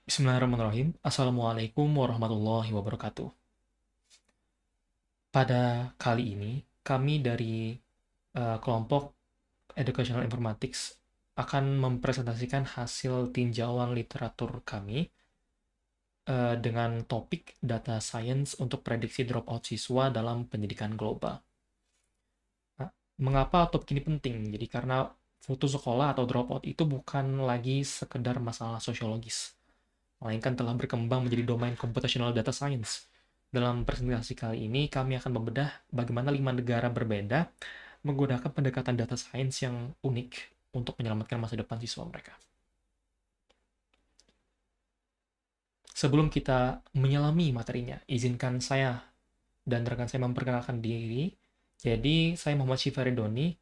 Bismillahirrahmanirrahim. Assalamualaikum warahmatullahi wabarakatuh. Pada kali ini, kami dari kelompok Educational Informatics akan mempresentasikan hasil tinjauan literatur kami dengan topik data science untuk prediksi dropout siswa dalam pendidikan global. Nah, mengapa topik ini penting? Jadi karena putus sekolah atau dropout itu bukan lagi sekedar masalah sosiologis, melainkan telah berkembang menjadi domain computational data science. Dalam presentasi kali ini, kami akan membedah bagaimana 5 negara berbeda menggunakan pendekatan data science yang unik untuk menyelamatkan masa depan siswa mereka. Sebelum kita menyelami materinya, izinkan saya dan rekan saya memperkenalkan diri. Jadi, saya Muhammad Syifaridoni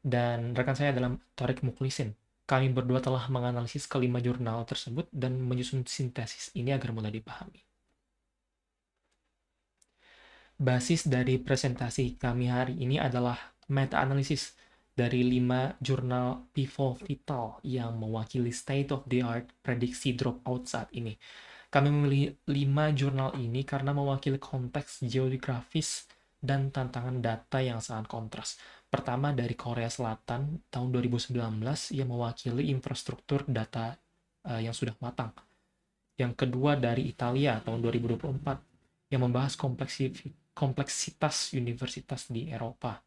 dan rekan saya adalah Tariq Mukhlisin. Kami berdua telah menganalisis kelima jurnal tersebut dan menyusun sintesis ini agar mudah dipahami. Basis dari presentasi kami hari ini adalah meta-analisis dari 5 jurnal pivotal yang mewakili state of the art prediksi dropout saat ini. Kami memilih 5 jurnal ini karena mewakili konteks geografis dan tantangan data yang sangat kontras. Pertama dari Korea Selatan tahun 2019 yang mewakili infrastruktur data yang sudah matang. Yang kedua dari Italia tahun 2024 yang membahas kompleksitas universitas di Eropa.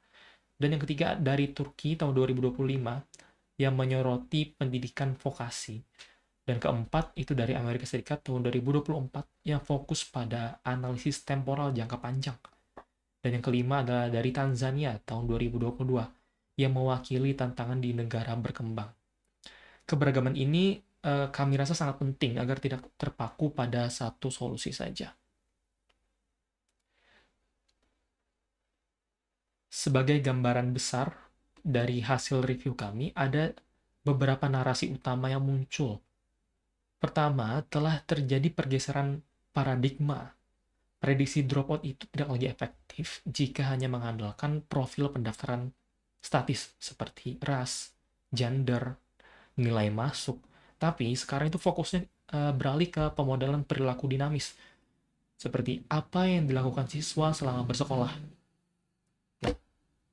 Dan yang ketiga dari Turki tahun 2025 yang menyoroti pendidikan vokasi. Dan keempat itu dari Amerika Serikat tahun 2024 yang fokus pada analisis temporal jangka panjang. Dan yang kelima adalah dari Tanzania tahun 2022 yang mewakili tantangan di negara berkembang. Keberagaman ini kami rasa sangat penting agar tidak terpaku pada satu solusi saja. Sebagai gambaran besar dari hasil review kami, ada beberapa narasi utama yang muncul. Pertama, telah terjadi pergeseran paradigma. Prediksi dropout itu tidak lagi efektif jika hanya mengandalkan profil pendaftaran statis seperti ras, gender, nilai masuk. Tapi sekarang itu fokusnya beralih ke pemodelan perilaku dinamis, seperti apa yang dilakukan siswa selama bersekolah. Nah,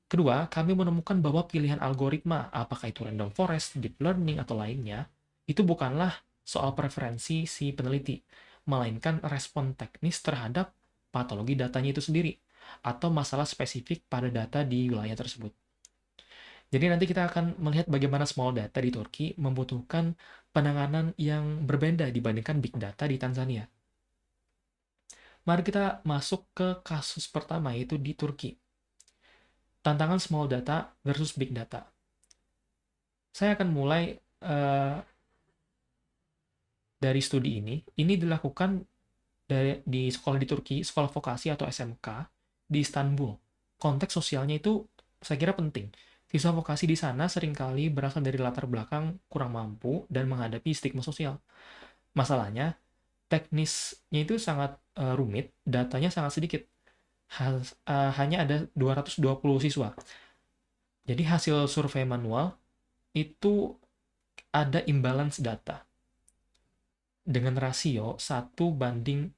kedua, kami menemukan bahwa pilihan algoritma, apakah itu random forest, deep learning, atau lainnya, itu bukanlah soal preferensi si peneliti, melainkan respon teknis terhadap patologi datanya itu sendiri, atau masalah spesifik pada data di wilayah tersebut. Jadi nanti kita akan melihat bagaimana small data di Turki membutuhkan penanganan yang berbeda dibandingkan big data di Tanzania. Mari kita masuk ke kasus pertama, yaitu di Turki. Tantangan small data versus big data. Saya akan mulai dari studi ini. Ini dilakukan di sekolah di Turki, sekolah vokasi atau SMK di Istanbul. Konteks sosialnya itu saya kira penting. Siswa vokasi di sana seringkali berasal dari latar belakang kurang mampu dan menghadapi stigma sosial. Masalahnya, teknisnya itu sangat rumit, datanya sangat sedikit. Hanya ada 220 siswa. Jadi hasil survei manual itu ada imbalance data dengan rasio 1:8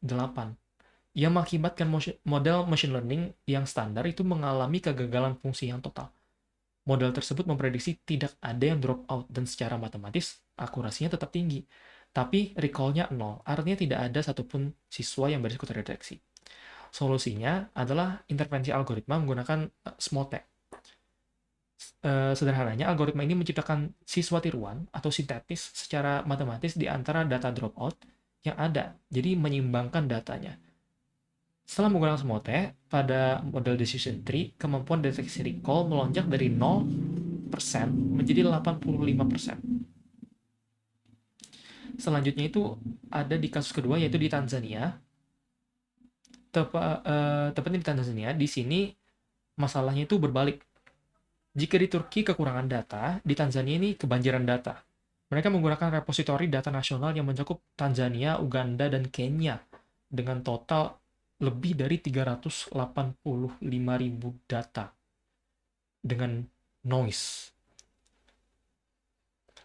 yang mengakibatkan model machine learning yang standar itu mengalami kegagalan fungsi yang total. Model tersebut memprediksi tidak ada yang drop out dan secara matematis akurasinya tetap tinggi. Tapi recall-nya 0, artinya tidak ada satupun siswa yang berisiko terdeteksi. Solusinya adalah intervensi algoritma menggunakan small t. Sederhananya, algoritma ini menciptakan siswa tiruan atau sintetis secara matematis di antara data dropout yang ada, jadi menyeimbangkan datanya. Setelah menggunakan small t, pada model decision tree, kemampuan deteksi recall melonjak dari 0% menjadi 85%. Selanjutnya itu ada di kasus kedua, yaitu di Tanzania. Tepatnya di Tanzania, di sini masalahnya itu berbalik. Jika di Turki kekurangan data, di Tanzania ini kebanjiran data. Mereka menggunakan repositori data nasional yang mencakup Tanzania, Uganda, dan Kenya dengan total lebih dari 385.000 data dengan noise.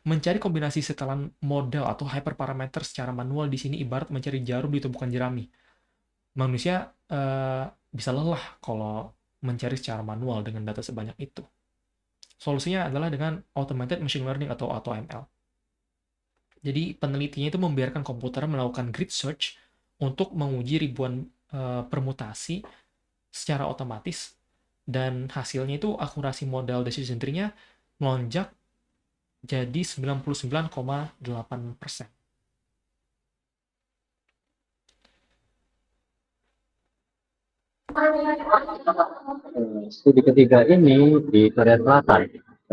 Mencari kombinasi setelan model atau hyperparameter secara manual di sini ibarat mencari jarum di tumpukan jerami. Manusia bisa lelah kalau mencari secara manual dengan data sebanyak itu. Solusinya adalah dengan automated machine learning atau AutoML. Jadi penelitinya itu membiarkan komputer melakukan grid search untuk menguji ribuan permutasi secara otomatis, dan hasilnya itu akurasi model decision tree-nya melonjak jadi 99,8%. Studi ketiga ini di Korea Selatan,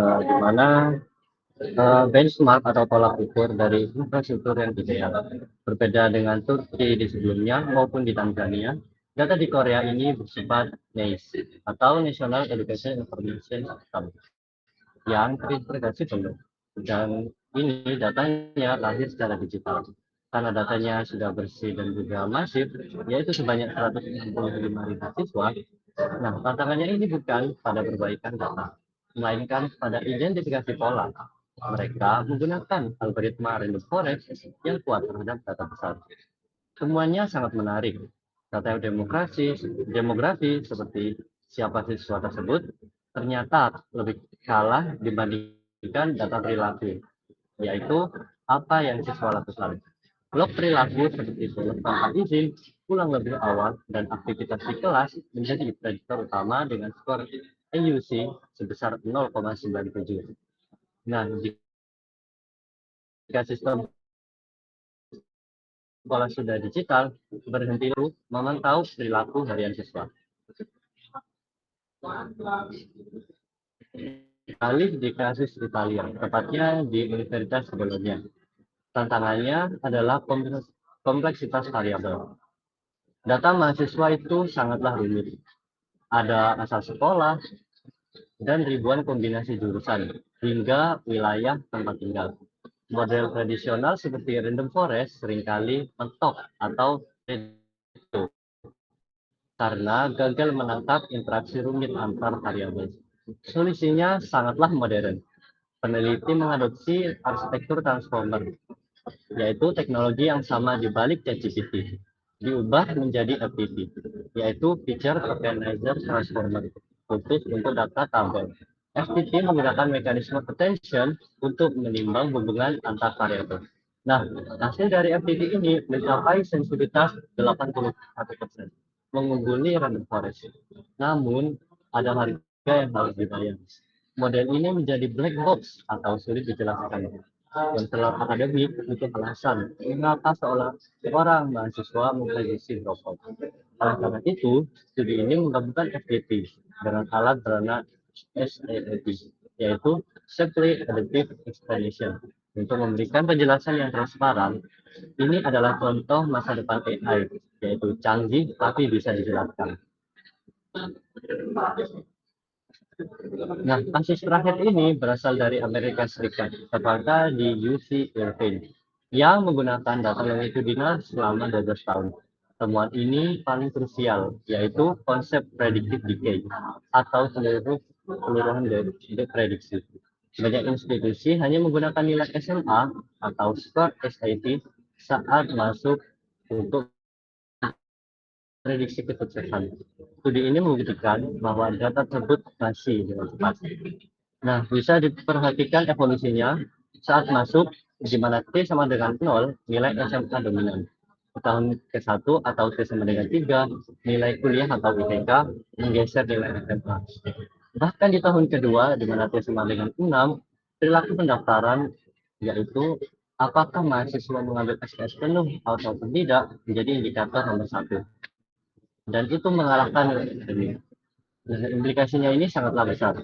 di mana benchmark atau tolak ukur dari infrastruktur yang ideal. Berbeda dengan Turki di sebelumnya maupun di Tanzania, data di Korea ini bersifat NAIS atau National Education Information System yang terintegrasi penuh. Dan ini datanya lahir secara digital. Karena datanya sudah bersih dan juga masif, yaitu sebanyak 165.000 siswa. Nah, tantangannya ini bukan pada perbaikan data, melainkan pada identifikasi pola. Mereka menggunakan algoritma random forest yang kuat terhadap data besar. Semuanya sangat menarik. Data demografi seperti siapa siswa tersebut ternyata lebih kalah dibandingkan data perilaku, yaitu apa yang siswa lakukan. Blok perilaku seperti bolos tanpa izin, pulang lebih awal, dan aktivitas di kelas menjadi prediktor utama dengan skor AUC sebesar 0,97. Nah, jika sistem sekolah sudah digital, berhenti dulu memantau perilaku harian siswa. Alih di kasus Italia, tepatnya di Universitas Bologna. Tantangannya adalah kompleksitas variabel. Data mahasiswa itu sangatlah rumit. Ada asal sekolah dan ribuan kombinasi jurusan hingga wilayah tempat tinggal. Model tradisional seperti random forest seringkali mentok atau itu karena gagal menangkap interaksi rumit antar variabel. Solusinya sangatlah modern. Peneliti mengadopsi arsitektur transformer, yaitu teknologi yang sama di balik ChatGPT, diubah menjadi FTP, yaitu Feature Organizer Transformer, khusus untuk data tabel. FTP menggunakan mekanisme attention untuk menimbang hubungan antar variabel. Nah, hasil dari FTP ini mencapai sensitivitas 81%, mengungguli random forest. Namun, ada harga yang harus dibayar. Model ini menjadi black box atau sulit dijelaskan. Konselor akademik untuk alasan mengapa seorang mahasiswa memprediksi dropout. Oleh karena itu, studi ini menggabungkan FDP dengan alat beranak SAAT, yaitu Shapley Adaptive Explanation. Untuk memberikan penjelasan yang transparan, ini adalah contoh masa depan AI, yaitu canggih tapi bisa dijelaskan. Nah, kasus terakhir ini berasal dari Amerika Serikat, tepatnya di UC Irvine, yang menggunakan data longitudinal selama 12 tahun. Temuan ini paling krusial, yaitu konsep predictive decay, atau keseluruhan dari prediksi. Banyak institusi hanya menggunakan nilai SMA atau skor SAT saat masuk untuk prediksi kesuksesan. Studi ini membuktikan bahwa data tersebut masih dengan cepat. Nah, bisa diperhatikan evolusinya saat masuk, di mana T sama dengan 0, nilai SMA dominan. Di tahun ke-1 atau T sama dengan 3, nilai kuliah atau IPK menggeser nilai SMA. Bahkan di tahun kedua, di mana T sama dengan 6, perilaku pendaftaran, yaitu apakah mahasiswa mengambil SKS penuh atau tidak, menjadi indikator nomor 1. Dan itu mengalahkan ini. Nah, implikasinya ini sangatlah besar.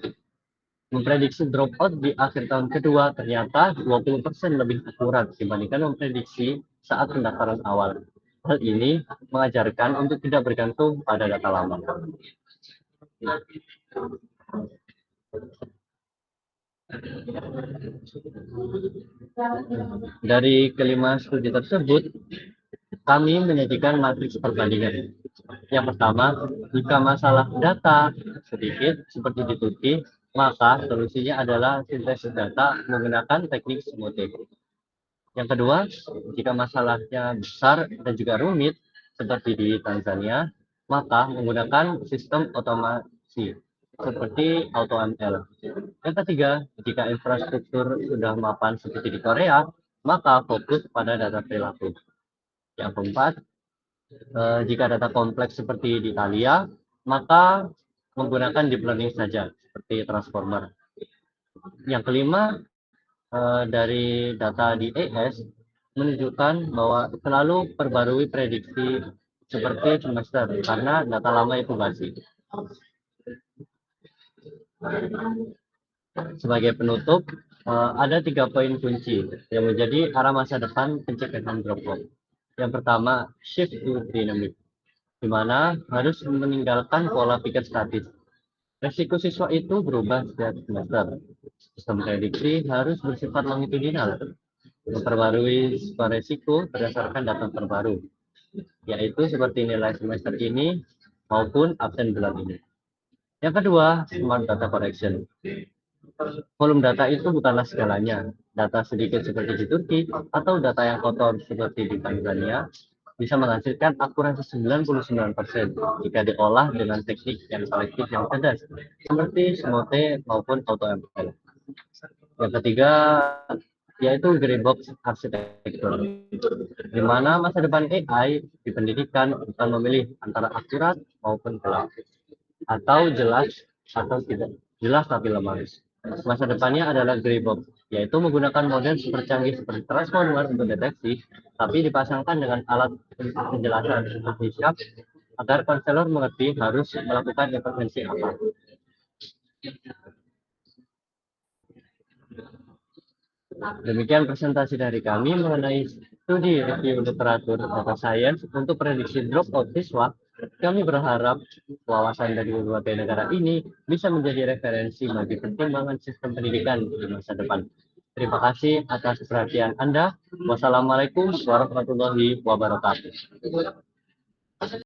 Memprediksi dropout di akhir tahun kedua ternyata 20% lebih akurat dibandingkan memprediksi saat pendaftaran awal. Hal ini mengajarkan untuk tidak bergantung pada data lama. Dari kelima studi tersebut, kami menyajikan matriks perbandingan. Yang pertama, jika masalah data sedikit seperti di Turki, Maka solusinya adalah sintesis data menggunakan teknik SMOTE. Yang kedua, jika masalahnya besar dan juga rumit, seperti di Tanzania, maka menggunakan sistem otomasi seperti AutoML. Yang ketiga, jika infrastruktur sudah mapan seperti di Korea, maka fokus pada data perilaku. Yang keempat, jika data kompleks seperti di Italia, maka menggunakan deep learning saja, seperti transformer. Yang kelima, dari data di ES menunjukkan bahwa selalu perbarui prediksi seperti semester karena data lama itu basi. Sebagai penutup, ada 3 poin kunci yang menjadi arah masa depan pencegahan drop off. Yang pertama, shift to dynamic, di mana harus meninggalkan pola pikir statis. Resiko siswa itu berubah setiap semester. Sistem prediksi harus bersifat longitudinal, memperbarui skor resiko berdasarkan data terbaru, yaitu seperti nilai semester ini maupun absen bulan ini. Yang kedua, smart data correction. Volume data itu bukanlah segalanya. Data sedikit seperti di Turki atau data yang kotor seperti di Tanzania bisa menghasilkan akurasi 99% jika diolah dengan teknik yang selektif yang cerdas, seperti SMOTE maupun AutoML. Yang ketiga, yaitu gray box architecture, di mana masa depan AI di pendidikan akan memilih antara akurat maupun gelap, atau jelas atau tidak jelas tapi lemah. Masa depannya adalah gray box, yaitu menggunakan model super canggih seperti transformer untuk deteksi, tapi dipasangkan dengan alat penjelasan seperti sharp agar konselor mengerti harus melakukan intervensi apa. Demikian presentasi dari kami mengenai studi review literatur data science untuk prediksi dropout siswa. Kami berharap wawasan dari berbagai negara ini bisa menjadi referensi bagi pertimbangan sistem pendidikan di masa depan. Terima kasih atas perhatian Anda. Wassalamualaikum warahmatullahi wabarakatuh.